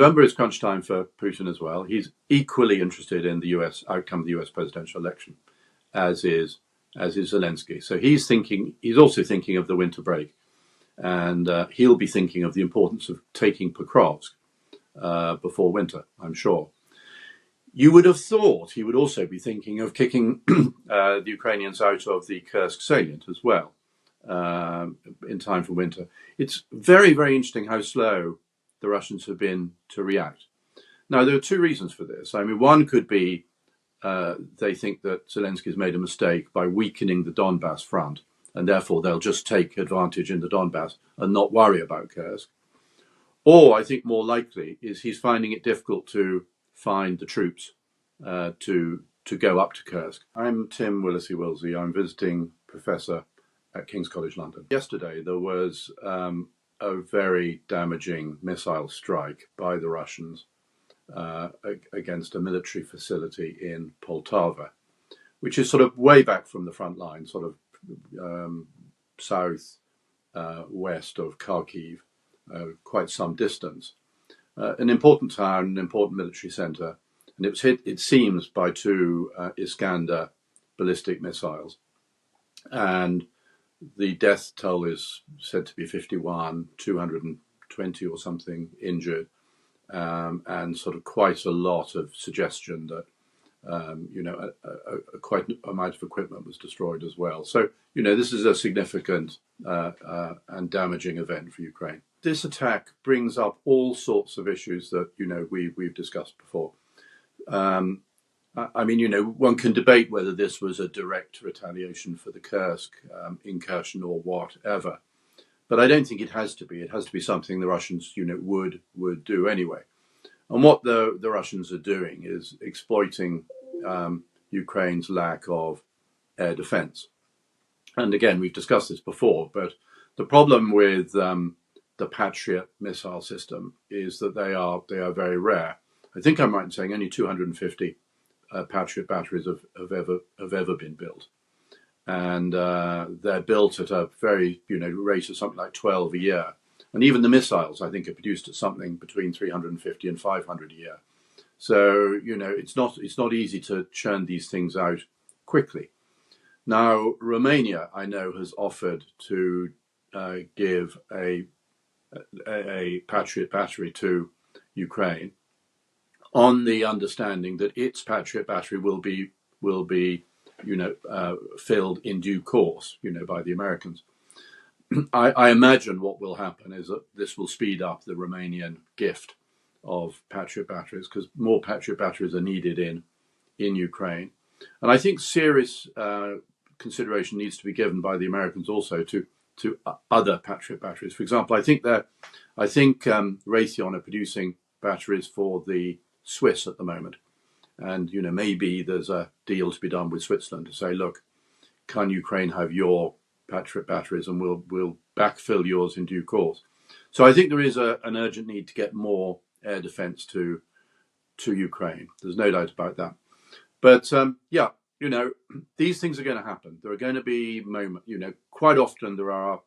November is crunch time for Putin as well. He's equally interested in the US outcome of the US presidential election, as is Zelensky. So he's also thinking of the winter break, and he'll be thinking of the importance of taking Pokrovsk before winter, I'm sure. You would have thought he would also be thinking of kicking the Ukrainians out of the Kursk salient as well in time for winter. It's very, very interesting how slow the Russians have been to react. Now, there are two reasons for this. I mean, one could be they think that Zelensky has made a mistake by weakening the Donbass front, and therefore they'll just take advantage in the Donbass and not worry about Kursk. Or I think more likely is he's finding it difficult to find the troops to go up to Kursk. I'm Tim Willasey Wilsey. I'm visiting professor at King's College London. Yesterday there was a very damaging missile strike by the Russians against a military facility in Poltava, which is sort of way back from the front line, sort of south west of Kharkiv, quite some distance. An important town, an important military centre, and it was hit, it seems, by two Iskander ballistic missiles. And the death toll is said to be 51, 220 or something injured, and sort of quite a lot of suggestion that, quite an amount of equipment was destroyed as well. So, this is a significant and damaging event for Ukraine. This attack brings up all sorts of issues that, we've discussed before. One can debate whether this was a direct retaliation for the Kursk incursion or whatever, but I don't think it has to be. It has to be something the Russians, would do anyway. And what the Russians are doing is exploiting Ukraine's lack of air defense. And again, we've discussed this before, but the problem with the Patriot missile system is that they are very rare. I think I'm right in saying only 250 Patriot batteries have ever been built, and they're built at a very rate of something like 12 a year. And even the missiles, I think, are produced at something between 350 and 500 a year. So it's not easy to churn these things out quickly. Now, Romania, I know, has offered to give a Patriot battery to Ukraine, on the understanding that its Patriot battery will be filled in due course, by the Americans. I imagine what will happen is that this will speed up the Romanian gift of Patriot batteries, because more Patriot batteries are needed in Ukraine. And I think serious consideration needs to be given by the Americans also to other Patriot batteries. For example, I think Raytheon are producing batteries for the Swiss at the moment, and maybe there's a deal to be done with Switzerland to say, look, can Ukraine have your Patriot batteries, and we'll backfill yours in due course. So I think there is an urgent need to get more air defense to Ukraine. There's no doubt about that. But these things are going to happen. There are going to be moments. Quite often there are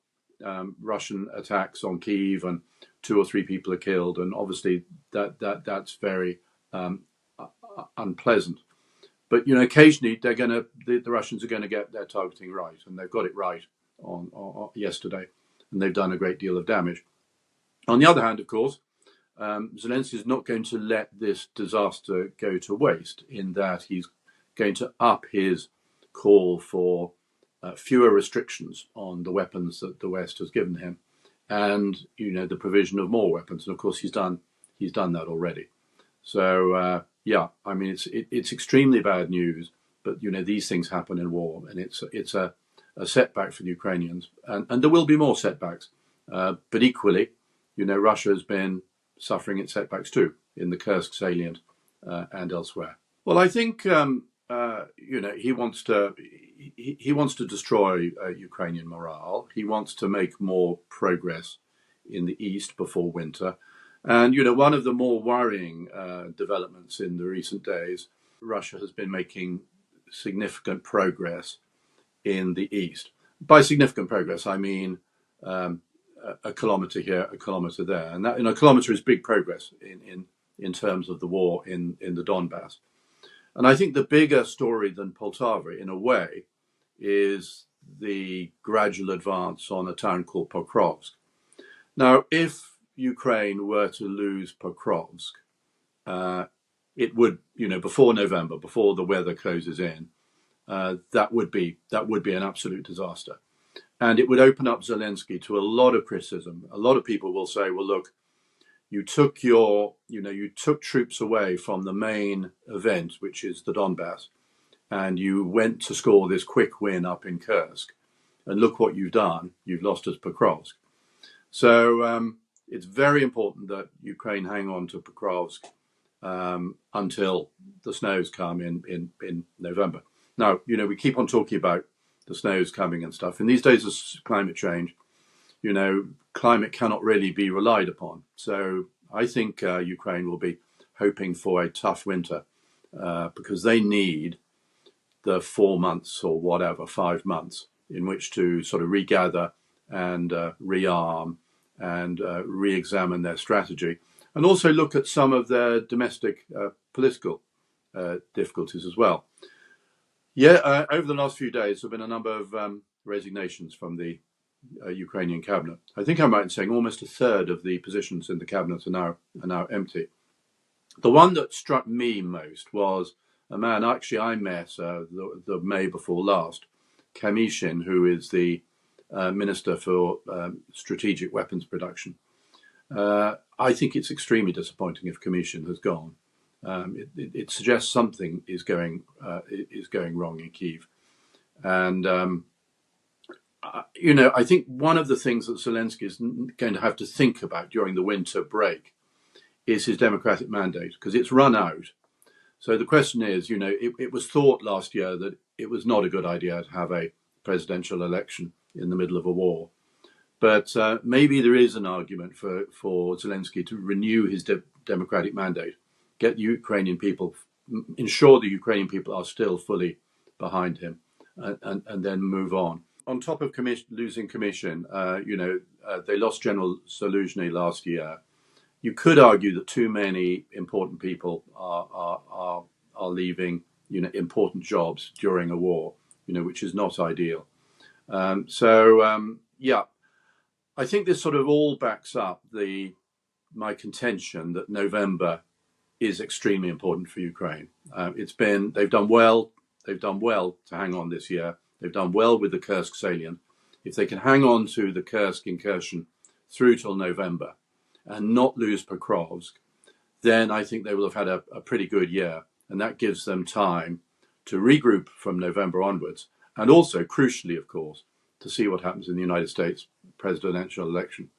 Russian attacks on Kyiv, and 2 or 3 people are killed, and obviously that's very unpleasant. But occasionally the Russians are going to get their targeting right, and they've got it right on yesterday, and they've done a great deal of damage. On the other hand, of course, Zelensky is not going to let this disaster go to waste, in that he's going to up his call for fewer restrictions on the weapons that the West has given him, and the provision of more weapons. And of course, he's done that already. So it's extremely bad news. But these things happen in war, and it's a setback for the Ukrainians, and there will be more setbacks. But equally, Russia has been suffering its setbacks too, in the Kursk salient and elsewhere. Well, I think he wants to destroy Ukrainian morale. He wants to make more progress in the east before winter. And one of the more worrying developments in the recent days, Russia has been making significant progress in the east. By significant progress, I mean a kilometre here, a kilometre there, and that, a kilometre is big progress in terms of the war in the Donbass. And I think the bigger story than Poltava, in a way, is the gradual advance on a town called Pokrovsk. Now, if Ukraine were to lose Pokrovsk, it would, before November, before the weather closes in, that would be an absolute disaster. And it would open up Zelensky to a lot of criticism. A lot of people will say, well, look, you took troops away from the main event, which is the Donbass, and you went to score this quick win up in Kursk. And look what you've done. You've lost us Pokrovsk. So it's very important that Ukraine hang on to Pokrovsk until the snows come in November. Now, we keep on talking about the snows coming and stuff. In these days of climate change, climate cannot really be relied upon. So I think Ukraine will be hoping for a tough winter because they need the 4 months or whatever, 5 months, in which to sort of regather and rearm and re-examine their strategy, and also look at some of their domestic political difficulties as well. Yeah, over the last few days, there have been a number of resignations from the Ukrainian cabinet. I think I'm right in saying almost a third of the positions in the cabinet are now empty. The one that struck me most was a man actually I met the May before last, Kamishin, who is the Minister for Strategic Weapons Production. I think it's extremely disappointing if Kamishin has gone. It suggests something is going wrong in Kyiv, and I think one of the things that Zelensky is going to have to think about during the winter break is his democratic mandate, because it's run out. So the question is, it was thought last year that it was not a good idea to have a presidential election in the middle of a war. But maybe there is an argument for Zelensky to renew his democratic mandate, get Ukrainian people, ensure the Ukrainian people are still fully behind him, and then move on. On top of losing Commission, they lost General Zaluzhny last year. You could argue that too many important people are leaving, important jobs during a war, which is not ideal. Yeah, I think this sort of all backs up my contention that November is extremely important for Ukraine. They've done well to hang on this year. They've done well with the Kursk salient. If they can hang on to the Kursk incursion through till November and not lose Pokrovsk, then I think they will have had a pretty good year. And that gives them time to regroup from November onwards. And also, crucially, of course, to see what happens in the United States presidential election.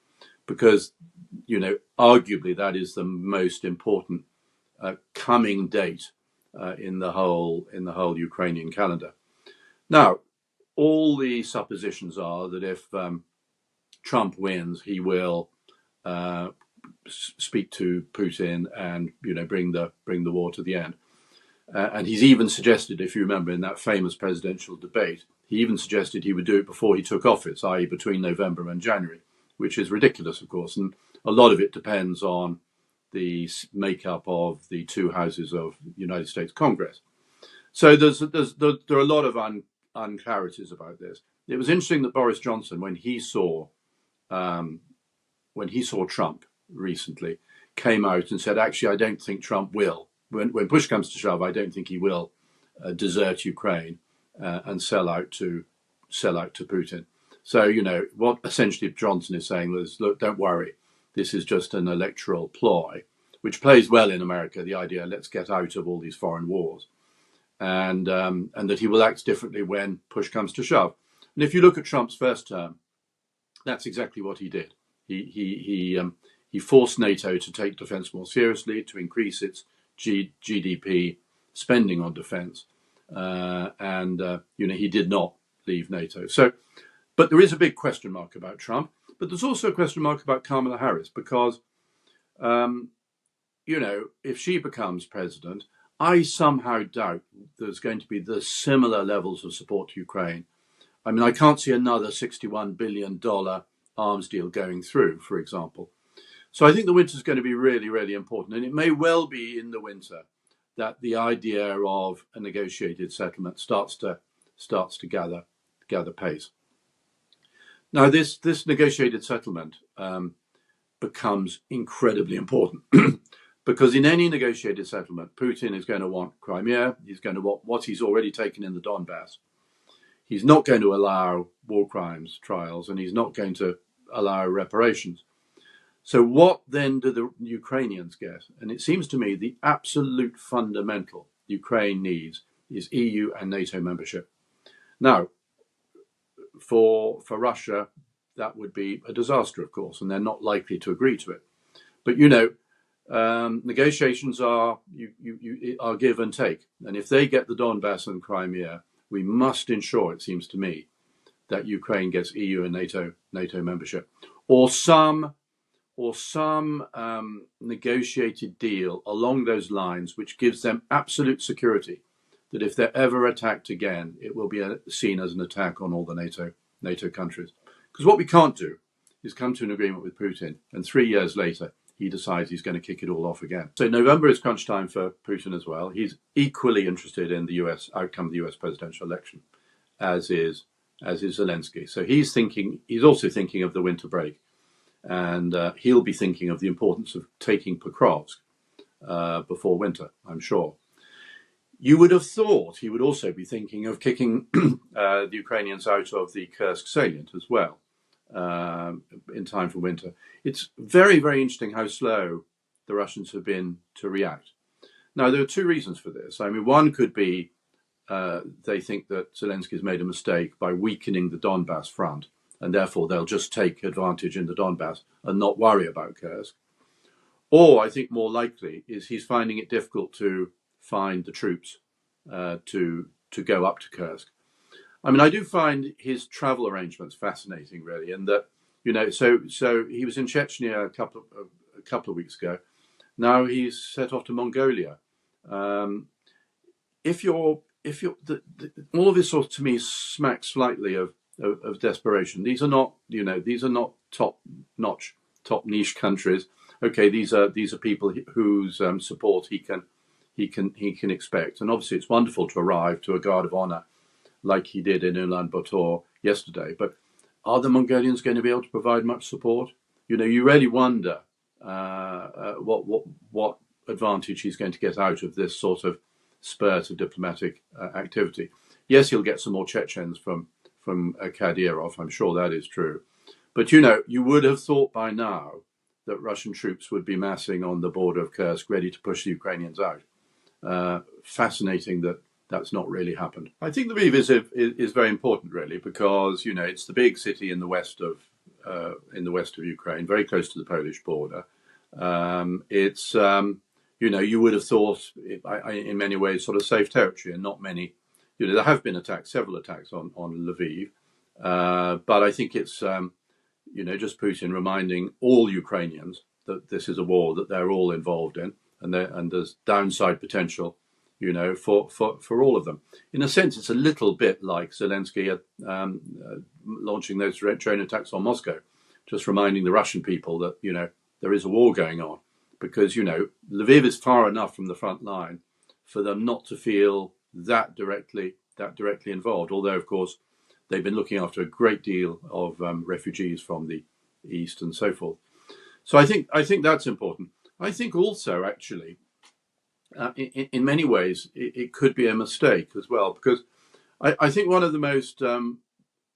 Because, arguably that is the most important coming date in the whole Ukrainian calendar. Now, all the suppositions are that if Trump wins, he will speak to Putin and bring the war to the end. And he's even suggested, if you remember, in that famous presidential debate, he even suggested he would do it before he took office, i.e. between November and January, which is ridiculous, of course. And a lot of it depends on the makeup of the two houses of the United States Congress. So there are a lot of unclarities about this. It was interesting that Boris Johnson, when he saw Trump recently, came out and said, actually, I don't think Trump will. When push comes to shove, I don't think he will desert Ukraine and sell out to Putin. So, what essentially Johnson is saying is, look, don't worry. This is just an electoral ploy, which plays well in America, the idea, let's get out of all these foreign wars. And that he will act differently when push comes to shove. And if you look at Trump's first term, that's exactly what he did. He forced NATO to take defence more seriously, to increase its GDP spending on defence, and he did not leave NATO. So, but there is a big question mark about Trump. But there's also a question mark about Kamala Harris because, if she becomes president, I somehow doubt there's going to be the similar levels of support to Ukraine. I mean, I can't see another $61 billion arms deal going through, for example. So I think the winter is going to be really, really important. And it may well be in the winter that the idea of a negotiated settlement starts to gather pace. Now, this negotiated settlement becomes incredibly important because in any negotiated settlement, Putin is going to want Crimea. He's going to want what he's already taken in the Donbass. He's not going to allow war crimes trials, and he's not going to allow reparations. So what then do the Ukrainians get? And it seems to me the absolute fundamental Ukraine needs is EU and NATO membership. Now, for Russia, that would be a disaster, of course, and they're not likely to agree to it. But negotiations are give and take, and if they get the Donbass and Crimea, we must ensure, it seems to me, that Ukraine gets EU and NATO membership, or some negotiated deal along those lines, which gives them absolute security that if they're ever attacked again, it will be seen as an attack on all the NATO countries. Because what we can't do is come to an agreement with Putin, and 3 years later, he decides he's going to kick it all off again. So November is crunch time for Putin as well. He's equally interested in the outcome of the US presidential election, as is Zelensky. So he's also thinking of the winter break. And he'll be thinking of the importance of taking Pokrovsk before winter, I'm sure. You would have thought he would also be thinking of kicking the Ukrainians out of the Kursk salient as well in time for winter. It's very, very interesting how slow the Russians have been to react. Now, there are two reasons for this. I mean, one could be they think that Zelensky has made a mistake by weakening the Donbass front, and therefore they'll just take advantage in the Donbass and not worry about Kursk. Or I think more likely is he's finding it difficult to find the troops to go up to Kursk. I mean, I do find his travel arrangements fascinating, really, and that so he was in Chechnya a couple of weeks ago. Now he's set off to Mongolia. All of this sort of, to me, smacks slightly of desperation. These are not top niche countries. Okay, these are people whose support he can expect, and obviously it's wonderful to arrive to a guard of honor like he did in Ulaanbaatar yesterday. But are the Mongolians going to be able to provide much support? You really wonder what advantage he's going to get out of this sort of spurt of diplomatic activity. Yes, he'll get some more Chechens from Kadyrov. I'm sure that is true. But, you would have thought by now that Russian troops would be massing on the border of Kursk, ready to push the Ukrainians out. Fascinating that that's not really happened. I think Lviv is very important, really, because, it's the big city in the west of Ukraine, very close to the Polish border. It's, you would have thought, in many ways, sort of safe territory, and not many. There have been several attacks on Lviv, but I think it's, just Putin reminding all Ukrainians that this is a war that they're all involved in, and there's downside potential, for all of them. In a sense, it's a little bit like Zelensky launching those drone attacks on Moscow, just reminding the Russian people that, there is a war going on, because, Lviv is far enough from the front line for them not to feel that directly involved, although of course they've been looking after a great deal of refugees from the east and so forth. So I think that's important. I think also, actually, in many ways, it could be a mistake as well, because I think one of the most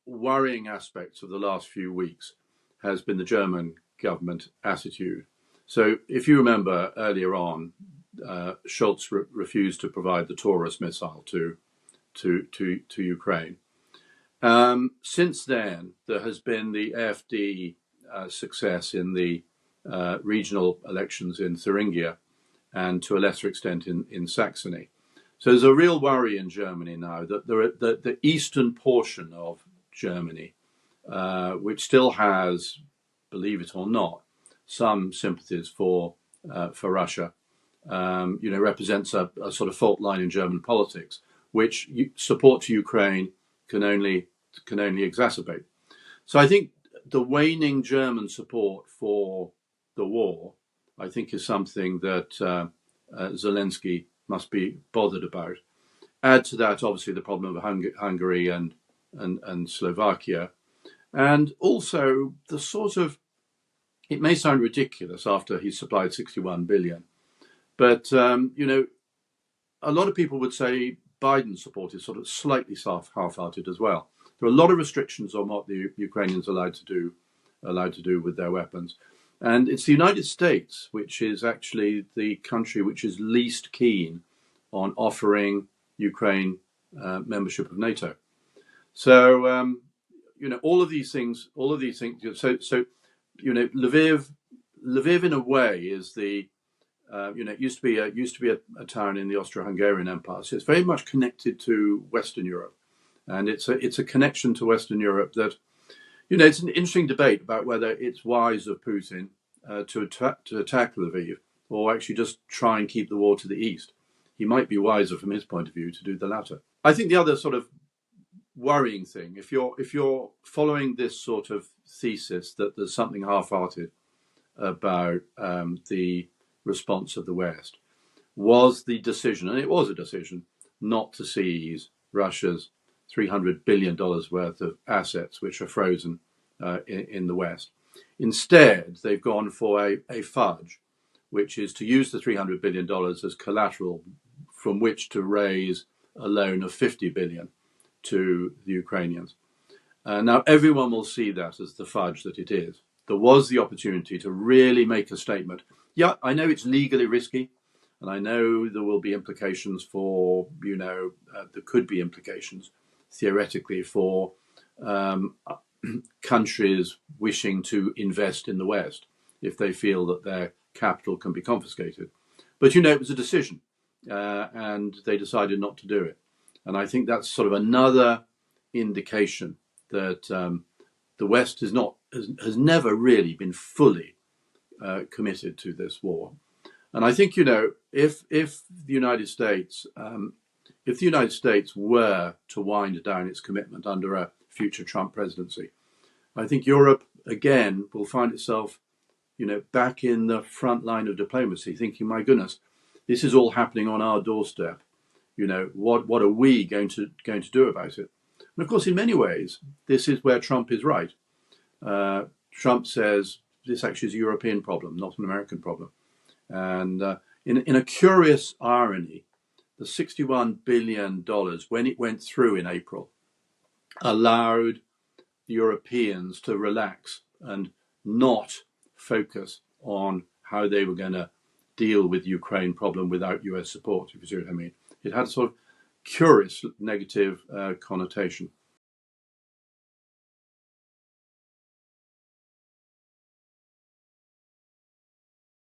worrying aspects of the last few weeks has been the German government attitude. So if you remember earlier on, Scholz refused to provide the Taurus missile to Ukraine. Since then, there has been the AfD success in the regional elections in Thuringia, and to a lesser extent in Saxony. So there's a real worry in Germany now that the eastern portion of Germany, which still has, believe it or not, some sympathies for Russia, represents a sort of fault line in German politics, which support to Ukraine can only exacerbate. So I think the waning German support for the war, I think, is something that Zelensky must be bothered about. Add to that, obviously, the problem of Hungary and Slovakia, and also the sort of, it may sound ridiculous after he's supplied 61 billion, but a lot of people would say Biden's support is sort of slightly half-hearted as well. There are a lot of restrictions on what the Ukrainians are allowed to do with their weapons. And it's the United States, which is actually the country which is least keen on offering Ukraine membership of NATO. So, all of these things. So, Lviv in a way is the, it used to be a town in the Austro-Hungarian Empire. So it's very much connected to Western Europe, and it's a connection to Western Europe that, it's an interesting debate about whether it's wise of Putin to attack Lviv, or actually just try and keep the war to the east. He might be wiser from his point of view to do the latter. I think the other sort of worrying thing, if you're following this sort of thesis that there's something half-hearted about the response of the West, was the decision, and it was a decision, not to seize Russia's $300 billion worth of assets, which are frozen in the West. Instead, they've gone for a fudge, which is to use the $300 billion as collateral from which to raise a loan of $50 billion to the Ukrainians. Now, everyone will see that as the fudge that it is. There was the opportunity to really make a statement. Yeah, I know it's legally risky, and I know there will be implications for, there could be implications theoretically for countries wishing to invest in the West if they feel that their capital can be confiscated. But, it was a decision, and they decided not to do it. And I think that's sort of another indication that the West has never really been fully committed to this war. And I think, if the United States were to wind down its commitment under a future Trump presidency, I think Europe again will find itself, back in the front line of diplomacy, thinking, my goodness, this is all happening on our doorstep. What are we going to do about it? And of course, in many ways, this is where Trump is right. Trump says this actually is a European problem, not an American problem. And in a curious irony, the $61 billion, when it went through in April, allowed the Europeans to relax and not focus on how they were going to deal with the Ukraine problem without US support, if you see what I mean. It had a sort of curious negative connotation.